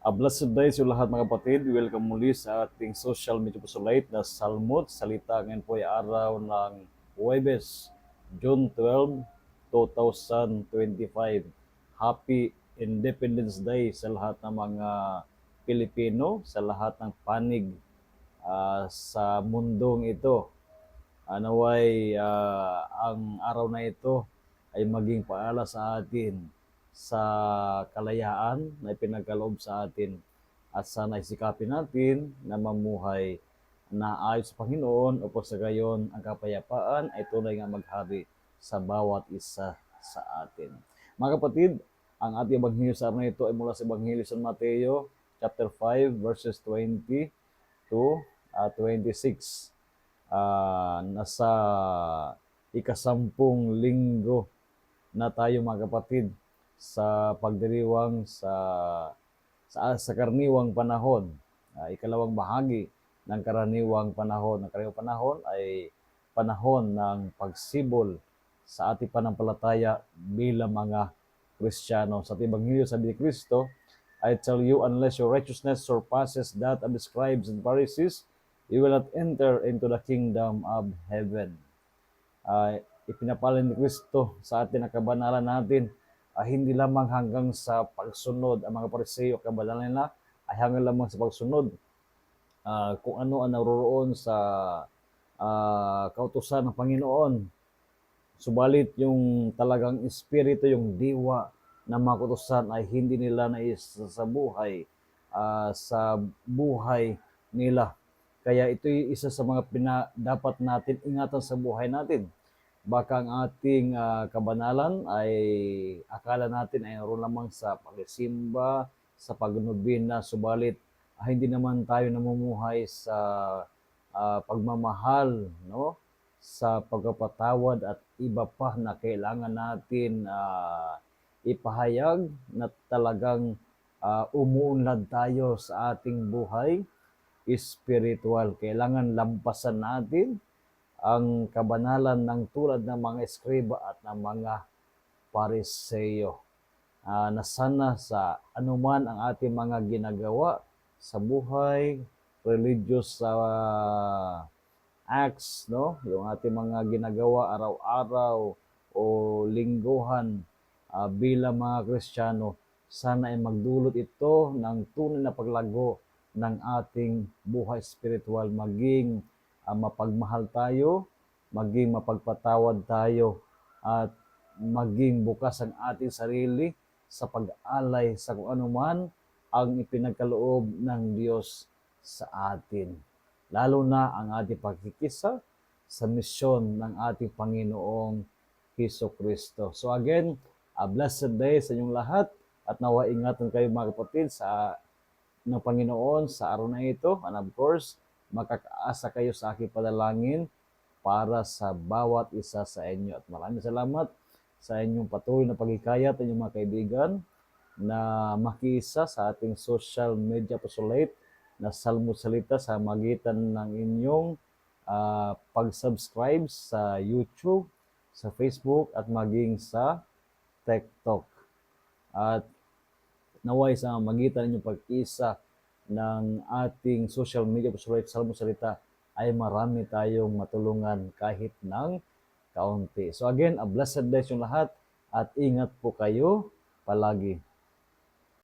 Blessed day sa lahat mga kapatid. Welcome muli sa ating social media pusulate na Salmod. Salita ngayon po ay araw ng Huwebes, June 12, 2025. Happy Independence Day sa lahat ng mga Pilipino, sa lahat ng panig sa mundong ito. Naway ang araw na ito ay maging paala sa atin sa kalayaan na ipinagkaloob sa atin at sana isikapin natin na mamuhay na ayon sa Panginoon upang sa gayon ang kapayapaan ay tunay nga maghari sa bawat isa sa atin. Mga kapatid, ang ating ebanghelyo sa araw na ito ay mula sa Ebanghelyo San Mateo chapter 5 verses 20 to 26. Nasa ikasampung linggo na tayo mga kapatid sa pagdiriwang sa karaniwang panahon. Ikalawang bahagi ng karaniwang panahon. Ang karaniwang panahon ay panahon ng pagsibol sa ating panampalataya bilang mga Kristiyano. Sa ating Ebanghelyo sabi ni Kristo, I tell you, unless your righteousness surpasses that of the scribes and Pharisees, you will not enter into the kingdom of heaven. Ipinapalin ni Kristo sa atin ang kabanalan natin, hindi lamang hanggang sa pagsunod. Ang mga Pariseo, kabanalan nila ay hanggang lamang sa pagsunod kung ano ang naroroon sa kautusan ng Panginoon. Subalit yung talagang espiritu, yung diwa ng mga kautusan ay hindi nila naisasabuhay sa buhay nila. Kaya ito'y isa sa mga dapat natin ingatan sa buhay natin. Baka ang ating kabanalan ay akala natin ay naroon lamang sa pagsimba, sa pagnubina, subalit hindi naman tayo namumuhay sa pagmamahal, no? Sa pagpapatawad at iba pa na kailangan natin ipahayag na talagang umuunlad tayo sa ating buhay spiritual. Kailangan lampasan natin ang kabanalan ng tulad ng mga eskriba at ng mga Pariseo. Na sana sa anuman ang ating mga ginagawa sa buhay, religious acts, no? Yung ating mga ginagawa araw-araw o lingguhan bilang mga Kristiyano, sana ay magdulot ito ng tunay na paglago ng ating buhay spiritual, maging mapagmahal tayo, maging mapagpatawad tayo, at maging bukas ang ating sarili sa pag-alay sa kung anuman ang ipinagkaloob ng Diyos sa atin. Lalo na ang ating pagkikisa sa misyon ng ating Panginoong Hesus-Kristo. So again, a blessed day sa inyong lahat at nawa ingatan kayo mga kapatid ng Panginoon sa araw na ito. And of course, makakaasa kayo sa aking padalangin para sa bawat isa sa inyo. At maraming salamat sa inyong patuloy na pagkikayat, inyong mga kaibigan, na makiisa sa ating social media pusulate na Salmod Salita sa magitan ng inyong pag-subscribe sa YouTube, sa Facebook, at maging sa TikTok. At naway sa magitan ninyong pag-isa ng ating social media pusulate Salmod Salita ay marami tayong matulungan kahit ng kaunti. So again, a blessed day yung lahat at ingat po kayo palagi.